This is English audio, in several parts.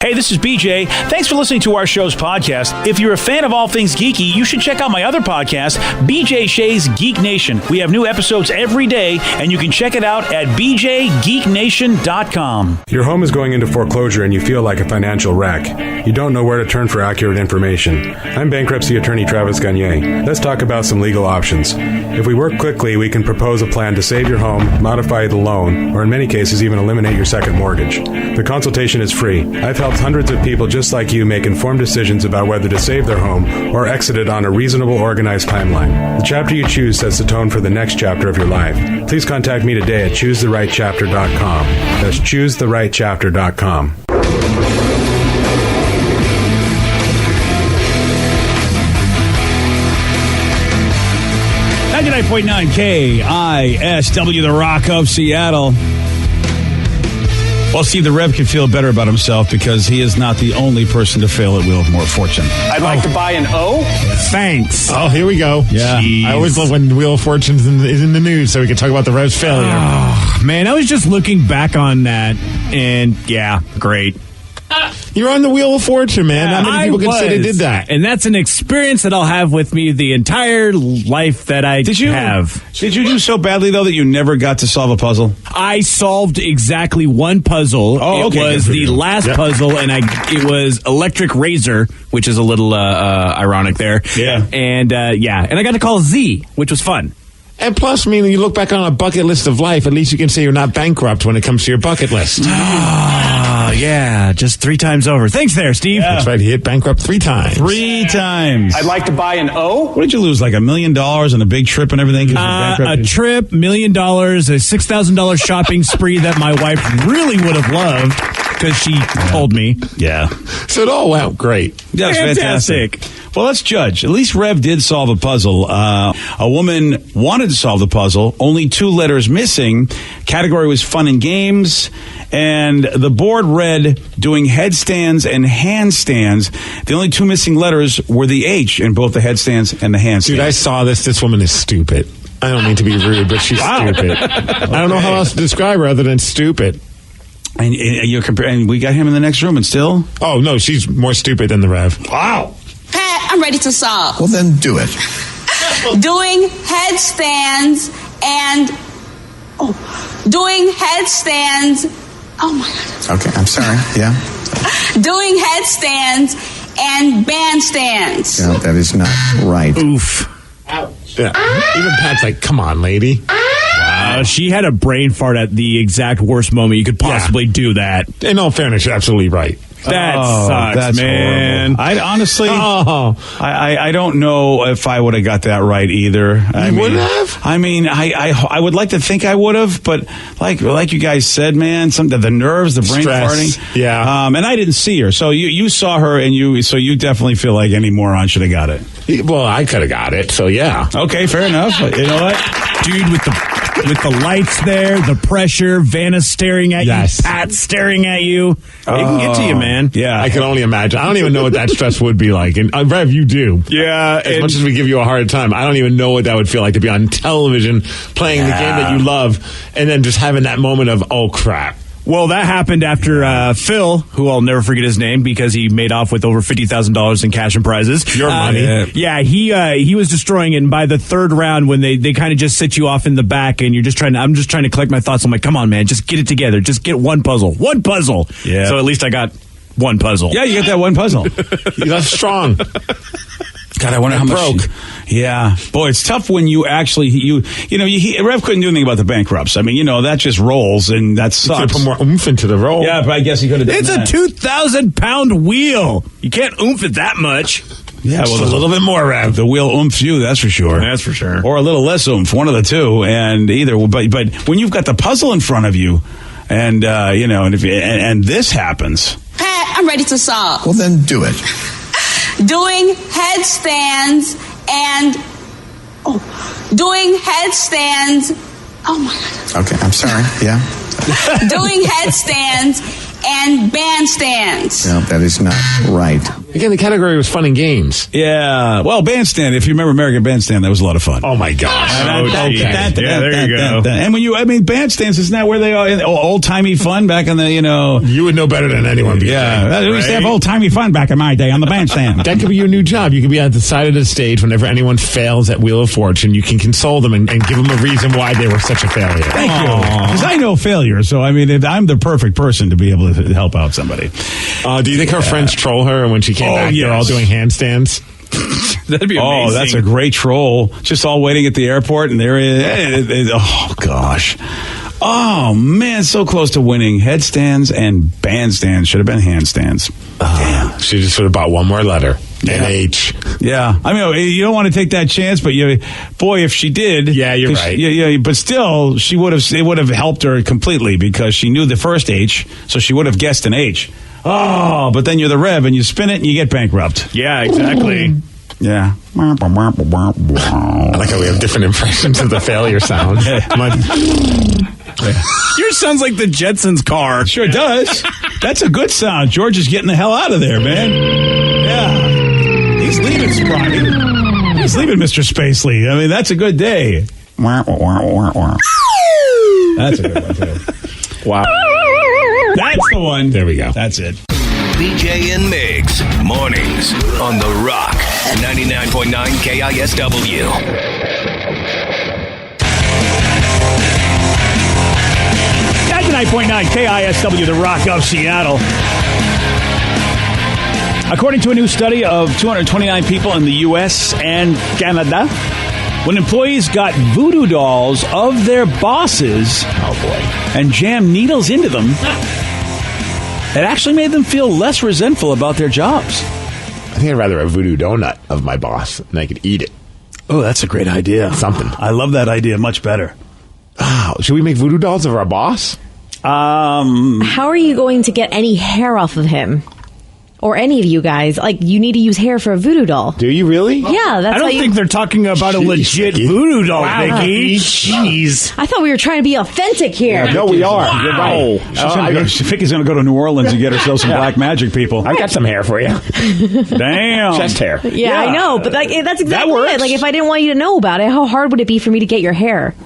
Hey, this is BJ. Thanks for listening to our show's podcast. If you're a fan of all things geeky, you should check out my other podcast, BJ Shea's Geek Nation. We have new episodes every day, and you can check it out at bjgeeknation.com. Your home is going into foreclosure and you feel like a financial wreck. You don't know where to turn for accurate information. I'm bankruptcy attorney Travis Gagne. Let's talk about some legal options. If we work quickly, we can propose a plan to save your home, modify the loan, or in many cases even eliminate your second mortgage. The consultation is free. I've helped hundreds of people just like you make informed decisions about whether to save their home or exit it on a reasonable, organized timeline. The chapter you choose sets the tone for the next chapter of your life. Please contact me today at choosetherightchapter.com. That's choosetherightchapter.com. 99.9 KISW, the Rock of Seattle. Well, Steve the Rev can feel better about himself because he is not the only person to fail at Wheel of More Fortune. I'd like to buy an O. Thanks. Oh, here we go. Yeah. Jeez. I always love when Wheel of Fortune is in the news so we can talk about the Rev's failure. Oh, man, I was just looking back on that, and yeah, great. You're on the Wheel of Fortune, man. How many people can say they did that? And that's an experience that I'll have with me the entire life that I have. Did you do so badly, though, that you never got to solve a puzzle? I solved exactly one puzzle. Oh, okay. It was the last puzzle, and it was Electric Razor, which is a little ironic there. Yeah. And I got to call Z, which was fun. And plus, I mean, when you look back on a bucket list of life, at least you can say you're not bankrupt when it comes to your bucket list. Oh, yeah, just 3 times over. Thanks there, Steve. Yeah. That's right, he hit bankrupt 3 times. 3 times. I'd like to buy an O. What did you lose, like $1 million and a big trip and everything? A trip, $1 million, a $6,000 shopping spree that my wife really would have loved because she told me. Yeah. So it all went great. Yeah, it's fantastic. Well, let's judge. At least Rev did solve a puzzle. A woman wanted to solve the puzzle. Only 2 letters missing. Category was fun and games. And the board read doing headstands and handstands. The only 2 missing letters were the H in both the headstands and the handstands. Dude, I saw this. This woman is stupid. I don't mean to be rude, but she's stupid. I don't know how else to describe her other than stupid. And you're comparing. We got him in the next room, and still. Oh no, she's more stupid than the Rev. Wow. Pat, I'm ready to solve. Well, then do it. Doing headstands and doing headstands. Oh my God. Okay, I'm sorry. Yeah. Doing headstands and bandstands. Yeah, that is not right. Oof. Yeah. Even Pat's like, come on, lady. She had a brain fart at the exact worst moment you could possibly do that. In all fairness, you're absolutely right. That sucks, that's man. Horrible. I honestly, I don't know if I would have got that right either. You wouldn't have? I mean, I would like to think I would have, but like you guys said, man, the nerves, the brain Stress. farting. Yeah. And I didn't see her, so you saw her, and you definitely feel like any moron should have got it. Well, I could have got it, so yeah. Okay, fair enough. You know what, dude, with the lights there, the pressure, Vanna staring at you, Pat staring at you. It can get to you, man. Yeah. I can only imagine. I don't even know what that stress would be like. And Rev, you do. Yeah. As much as we give you a hard time, I don't even know what that would feel like to be on television playing the game that you love and then just having that moment of, oh, crap. Well, that happened after Phil, who I'll never forget his name because he made off with over $50,000 in cash and prizes. Your money. Yeah, he was destroying it. And by the 3rd round, when they kind of just sit you off in the back and I'm just trying to collect my thoughts. I'm like, come on, man, just get it together. Just get one puzzle. One puzzle. Yeah. So at least I got one puzzle. Yeah, you get that one puzzle. That's strong. God, I wonder how much. Yeah, boy, it's tough when you actually Rev couldn't do anything about the bankrupts. I mean, that just rolls, and that sucks. You could put more oomph into the roll. Yeah, but I guess he could have done It's that. a 2,000-pound wheel. You can't oomph it that much. Yeah, well, a little bit more, Rev. The wheel oomph you, that's for sure. That's for sure. Or a little less oomph, one of the two, and but when you've got the puzzle in front of you, and and this happens. Pat, I'm ready to solve. Well, then do it. Doing headstands and doing headstands. Oh my God. Okay, I'm sorry. Yeah. Doing headstands and bandstands. No, that is not right. Again, the category was fun and games. Yeah. Well, Bandstand. If you remember American Bandstand, that was a lot of fun. Oh my gosh. Yeah, there you go. And Bandstands, isn't that where they are? Old timey fun back in the, You would know better than anyone. Yeah. We used to have old timey fun back in my day on the Bandstand. That could be your new job. You could be at the side of the stage whenever anyone fails at Wheel of Fortune. You can console them and give them a reason why they were such a failure. Thank you. Because I know failure, so I'm the perfect person to be able to help out somebody. Do you think her friends troll her, and when she came back, they're all doing handstands? That'd be amazing. Oh, that's a great troll. Just all waiting at the airport, and there is. Oh, gosh. Oh, man, so close to winning. Headstands and bandstands. Should have been handstands. Damn. She just would have bought one more letter. NH. Yeah. I mean, you don't want to take that chance, but if she did. Yeah, you're right. Yeah, but still, it would have helped her completely because she knew the first H, so she would have guessed an H. Oh, but then you're the Rev and you spin it and you get bankrupt. Yeah, exactly. Yeah. I like how we have different impressions of the failure sound. Yours sounds like the Jetsons car. Sure does. That's a good sound. George is getting the hell out of there, man. Yeah. He's leaving, Sprite. He's leaving, Mr. Spacely. I mean, that's a good day. That's a good one, too. Wow. That's the one. There we go. That's it. BJ and Migs, mornings on The Rock, 99.9 KISW. 99.9 KISW, the Rock of Seattle. According to a new study of 229 people in the U.S. and Canada, when employees got voodoo dolls of their bosses and jammed needles into them, it actually made them feel less resentful about their jobs. I think I'd rather a voodoo donut of my boss and I could eat it. Oh, that's a great idea. Something. I love that idea much better. Wow. Should we make voodoo dolls of our boss? How are you going to get any hair off of him? Or any of you guys? Like, you need to use hair for a voodoo doll. Do you really? Yeah, that's I don't think they're talking about a legit Vicky. voodoo doll, Wow, Vicky. Jeez. I thought we were trying to be authentic here. No, we are. You're right. Vicky's going to go to New Orleans and get herself some black magic people. I got some hair for you. Damn. Chest hair. Yeah, I know, but that's exactly works. it. Like, if I didn't want you to know about it, how hard would it be for me to get your hair?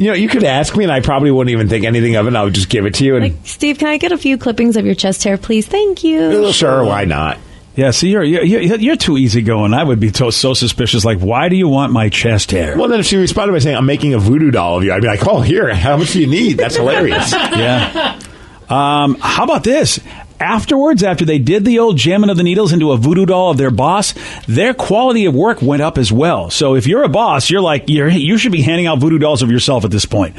You could ask me, and I probably wouldn't even think anything of it, and I would just give it to you. And Like, Steve, can I get a few clippings of your chest hair, please? Thank you. Sure, why not? Yeah, see, you're too easygoing. I would be so suspicious. Like, why do you want my chest hair? Well, then if she responded by saying, I'm making a voodoo doll of you, I'd be like, oh, here, how much do you need? That's hilarious. Yeah. How about this? Afterwards, after they did the old jamming of the needles into a voodoo doll of their boss, their quality of work went up as well. So if you're a boss, you should be handing out voodoo dolls of yourself at this point.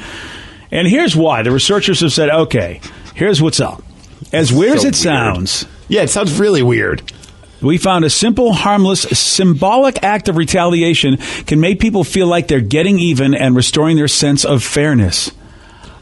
And here's why. The researchers have said, okay, here's what's up. As weird as it sounds. Yeah, it sounds really weird. We found a simple, harmless, symbolic act of retaliation can make people feel like they're getting even and restoring their sense of fairness.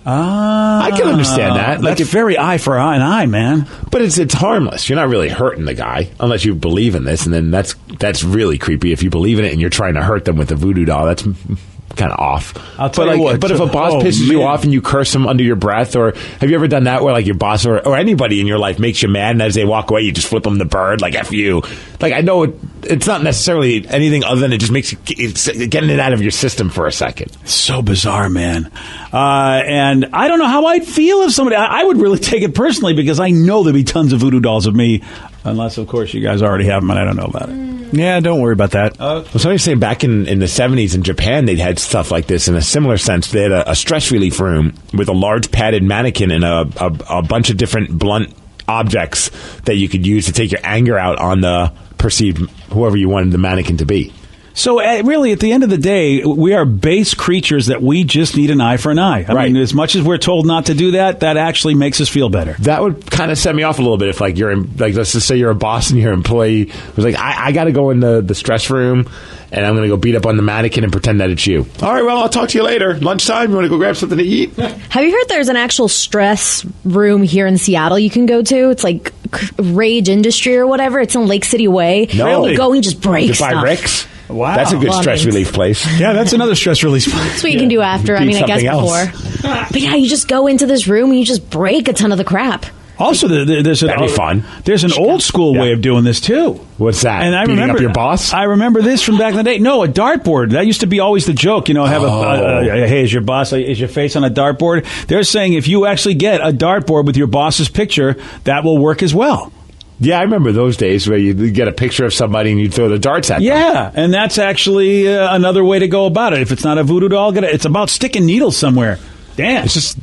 I can understand that. Like, it's very eye for an eye, man. But it's harmless. You're not really hurting the guy unless you believe in this, and then that's really creepy. If you believe in it and you're trying to hurt them with a voodoo doll, that's kind of off. I'll tell you what. But if a boss pisses you off and you curse them under your breath, or have you ever done that where like your boss or anybody in your life makes you mad, and as they walk away, you just flip them the bird, like F you. Like, I know it's not necessarily anything other than it just makes it's getting it out of your system for a second. So bizarre, man. And I don't know how I'd feel if somebody. I would really take it personally because I know there'd be tons of voodoo dolls of me, unless of course you guys already have them and I don't know about it. Yeah, don't worry about that. Well, somebody's saying back in the 70s in Japan, they'd had stuff like this in a similar sense. They had a stress relief room with a large padded mannequin and a bunch of different blunt objects that you could use to take your anger out on the perceived whoever you wanted the mannequin to be. So really, at the end of the day, we are base creatures that we just need an eye for an eye. I mean, as much as we're told not to do that, that actually makes us feel better. That would kind of set me off a little bit if, like, let's just say you're a boss and your employee was like, I got to go in the stress room and I'm going to go beat up on the mannequin and pretend that it's you. All right, well, I'll talk to you later. Lunchtime, you want to go grab something to eat? Have you heard there's an actual stress room here in Seattle you can go to? It's like Rage Industry or whatever. It's on Lake City Way. No. You go and just break Just buy stuff. bricks? Wow. That's a good stress relief place. Yeah, that's another stress relief place. That's what you can do after. I Beat mean, I guess something else. before. But yeah, you just go into this room and you just break a ton of the crap. Also, there's That'd be fun. There's an old school way of doing this too. What's that? And I Beating remember up your boss. I remember this from back in the day. No, a dartboard. That used to be always the joke. Have hey, is your boss? Is your face on a dartboard? They're saying if you actually get a dartboard with your boss's picture, that will work as well. Yeah, I remember those days where you get a picture of somebody and you throw the darts at them. Yeah, and that's actually another way to go about it. If it's not a voodoo doll, it's about sticking needles somewhere. Damn. It's just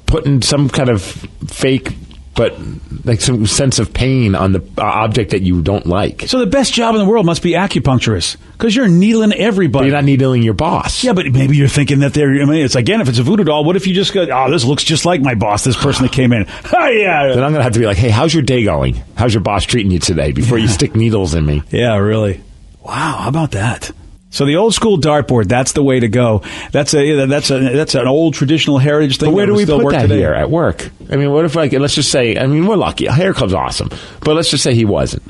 putting some kind of fake, but like some sense of pain on the object that you don't like. So the best job in the world must be acupuncturist, because you're needling everybody. But you're not needling your boss. Yeah, but maybe you're thinking that it's again, if it's a voodoo doll, what if you just go, oh, this looks just like my boss, this person that came in. Oh, yeah. Then I'm going to have to be like, hey, how's your day going? How's your boss treating you today before you stick needles in me? Yeah, really. Wow, how about that? So the old school dartboard, that's the way to go. That's an old traditional heritage thing. But where do we put that today? here at work? I mean, what if let's just say, we're lucky. Hair Club's awesome. But let's just say he wasn't.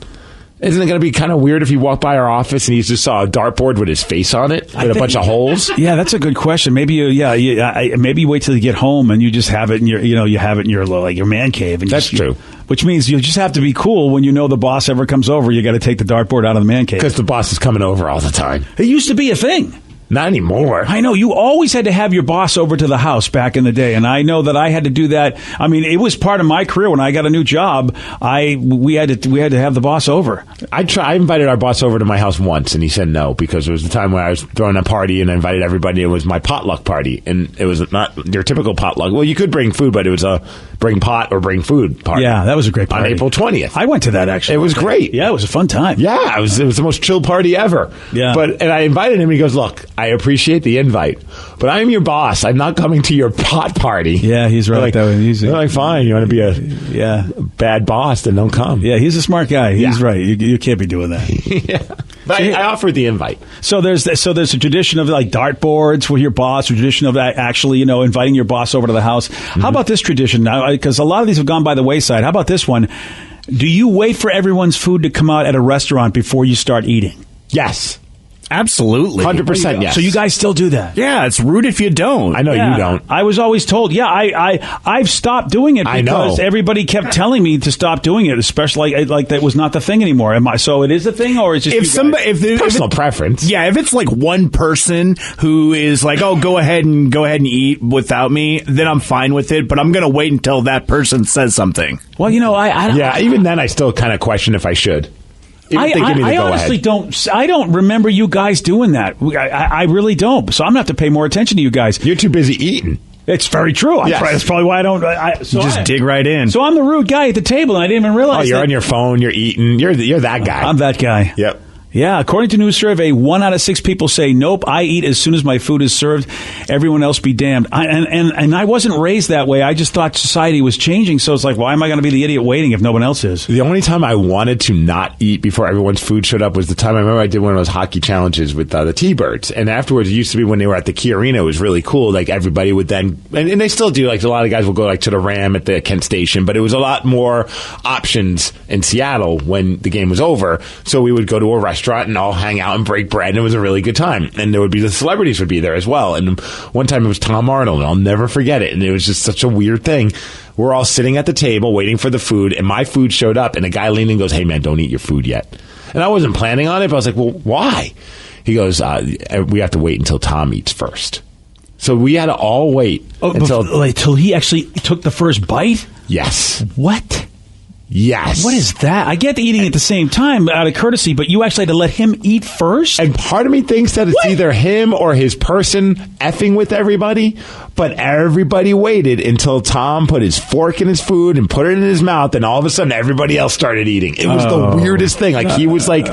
Isn't it going to be kind of weird if he walked by our office and he just saw a dartboard with his face on it with a bunch of holes? Yeah, that's a good question. Maybe maybe you wait till you get home and you just have it in your man cave. And that's true. Which means you just have to be cool when you know the boss ever comes over. You got to take the dartboard out of the man cave because the boss is coming over all the time. It used to be a thing. Not anymore. I know. You always had to have your boss over to the house back in the day, and I know that I had to do that. I mean, it was part of my career when I got a new job. We had to have the boss over. I invited our boss over to my house once, and he said no because it was the time when I was throwing a party and I invited everybody. It was my potluck party, and it was not your typical potluck. Well, you could bring food, but it was a bring pot or bring food party. Yeah, that was a great party. On April 20th. I went to that, actually. It was great. Yeah, it was a fun time. Yeah, it was the most chill party ever. Yeah. And I invited him, and he goes, look, I appreciate the invite, but I'm your boss. I'm not coming to your pot party. Yeah, he's right. They're like, fine, you want to be a bad boss, then don't come. Yeah, he's a smart guy. He's right. You can't be doing that. Yeah. But I offered the invite. So there's a tradition of like dartboards with your boss, a tradition of actually, inviting your boss over to the house. Mm-hmm. How about this tradition now? Because a lot of these have gone by the wayside. How about this one? Do you wait for everyone's food to come out at a restaurant before you start eating? Yes. Absolutely. 100% yes. So you guys still do that? Yeah, it's rude if you don't. I know you don't. I was always told, I've stopped doing it because everybody kept telling me to stop doing it, especially like that was not the thing anymore. So it is a thing, or it's just personal preference. Yeah, if it's like one person who is like, oh, go ahead and eat without me, then I'm fine with it, but I'm going to wait until that person says something. Well, even then I still kind of question if I should. I honestly don't. I don't remember you guys doing that. I really don't. So I'm gonna have to pay more attention to you guys. You're too busy eating. It's very true. Yes. That's probably why I don't. Dig right in. So I'm the rude guy at the table, and I didn't even realize. Oh, you're on your phone. You're eating. You're that guy. I'm that guy. Yep. Yeah, according to a new survey, 1 out of 6 people say, nope, I eat as soon as my food is served. Everyone else be damned. And I wasn't raised that way. I just thought society was changing. So it's like, why am I going to be the idiot waiting if no one else is? The only time I wanted to not eat before everyone's food showed up was the time I remember I did one of those hockey challenges with the T-Birds. And afterwards, it used to be when they were at the Key Arena, it was really cool. Like everybody would then, and they still do, like a lot of guys will go like to the Ram at the Kent Station, but it was a lot more options in Seattle when the game was over. So we would go to a restaurant and all hang out and break bread, and it was a really good time. And there would be the celebrities would be there as well. And one time it was Tom Arnold, and I'll never forget it. And it was just such a weird thing. We're all sitting at the table waiting for the food, and my food showed up, and a guy leaned in and goes, hey man, don't eat your food yet. And I wasn't planning on it, but I was like, well, why? He goes, we have to wait until Tom eats first. So we had to all wait until he actually took the first bite? Yes. What? Yes. What is that? I get eating at the same time out of courtesy, but you actually had to let him eat first? And part of me thinks that it's either him or his person effing with everybody, but everybody waited until Tom put his fork in his food and put it in his mouth, and all of a sudden everybody else started eating. It was the weirdest thing. Like he was like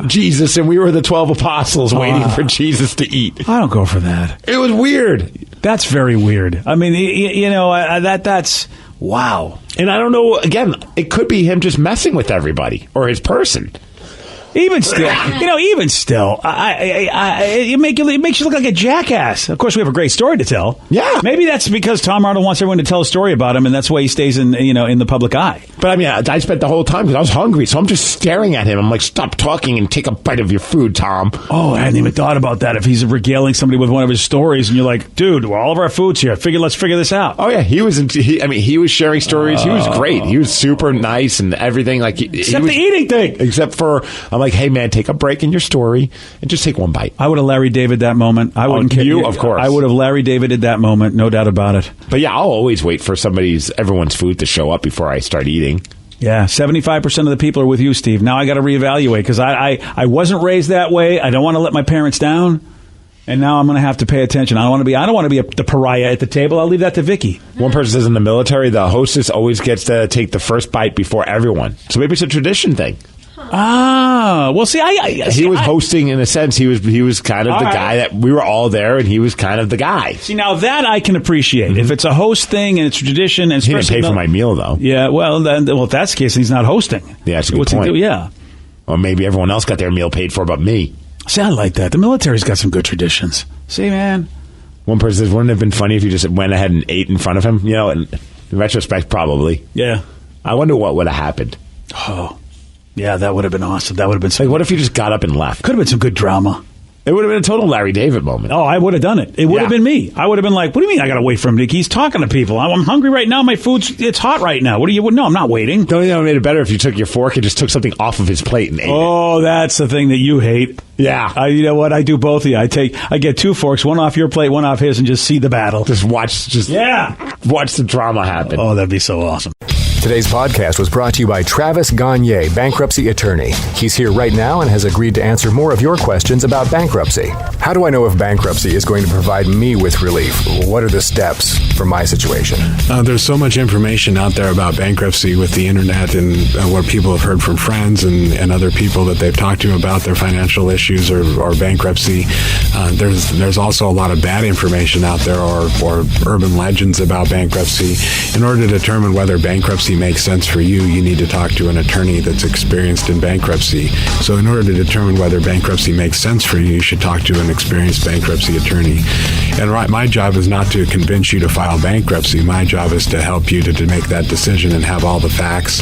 Jesus, and we were the 12 apostles waiting for Jesus to eat. I don't go for that. It was weird. That's very weird. I mean, that's... Wow. And I don't know, again, it could be him just messing with everybody or his person. Even still, it makes you look like a jackass. Of course, we have a great story to tell. Yeah. Maybe that's because Tom Arnold wants everyone to tell a story about him, and that's why he stays in the public eye. But I mean, I spent the whole time because I was hungry, so I'm just staring at him. I'm like, stop talking and take a bite of your food, Tom. Oh, I hadn't even thought about that. If he's regaling somebody with one of his stories, and you're like, dude, well, all of our food's here. Let's figure this out. Oh yeah, he was sharing stories. He was great. He was super nice and everything. Like except the eating thing. Except for, I'm like, hey man, take a break in your story and just take one bite. I would have Larry David that moment. I wouldn't care. You, of course. I would have Larry Davided that moment, no doubt about it. But yeah, I'll always wait for everyone's food to show up before I start eating. Yeah, 75% of the people are with you, Steve. Now I got to reevaluate because I wasn't raised that way. I don't want to let my parents down. And now I'm going to have to pay attention. I don't want to be the pariah at the table. I'll leave that to Vicky. One person says in the military, the hostess always gets to take the first bite before everyone. So maybe it's a tradition thing. Ah, well, see, he was hosting in a sense. He was kind of the guy that we were all there, and he was kind of the guy. See, now that I can appreciate. Mm-hmm. If it's a host thing and it's a tradition, and he didn't pay for my meal though. Yeah, well, if that's the case, he's not hosting. Yeah, that's a good point. Yeah, or maybe everyone else got their meal paid for, but me. See, I like that. The military's got some good traditions. See, man. One person says, wouldn't it have been funny if you just went ahead and ate in front of him? In retrospect, probably. Yeah. I wonder what would have happened. Oh. Yeah, that would have been awesome. That would have been like, what if you just got up and left? Could have been some good drama. It would have been a total Larry David moment. Oh, I would have done it. It would have been me. I would have been like, what do you mean I got to wait for him? He's talking to people. I'm hungry right now. My it's hot right now. No, I'm not waiting. Don't you know it made it better if you took your fork and just took something off of his plate and ate it? Oh, that's the thing that you hate. Yeah. You know what? I do both of you. I get two forks, one off your plate, one off his, and just see the battle. Just watch the drama happen. Oh, that'd be so awesome. Today's podcast was brought to you by Travis Gagne, bankruptcy attorney. He's here right now and has agreed to answer more of your questions about bankruptcy. How do I know if bankruptcy is going to provide me with relief? What are the steps for my situation? There's so much information out there about bankruptcy with the internet and what people have heard from friends and other people that they've talked to about their financial issues or bankruptcy. There's also a lot of bad information out there or urban legends about bankruptcy. In order to determine whether bankruptcy makes sense for you, you need to talk to an attorney that's experienced in bankruptcy. So in order to determine whether bankruptcy makes sense for you, you should talk to an experienced bankruptcy attorney. And my job is not to convince you to file bankruptcy. My job is to help you to make that decision and have all the facts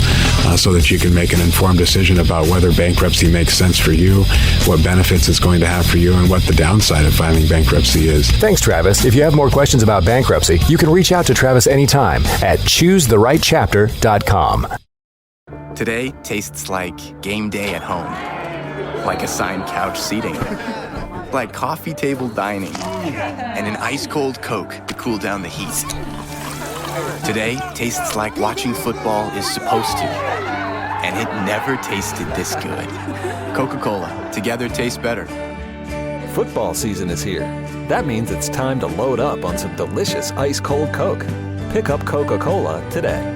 so that you can make an informed decision about whether bankruptcy makes sense for you, what benefits it's going to have for you, and what the downside of filing bankruptcy is. Thanks, Travis. If you have more questions about bankruptcy, you can reach out to Travis anytime at ChooseTheRightChapter.com. Today tastes like game day at home, like assigned couch seating, like coffee table dining, and an ice-cold Coke to cool down the heat. Today tastes like watching football is supposed to, and it never tasted this good. Coca-Cola, together tastes better. Football season is here. That means it's time to load up on some delicious ice-cold Coke. Pick up Coca-Cola today.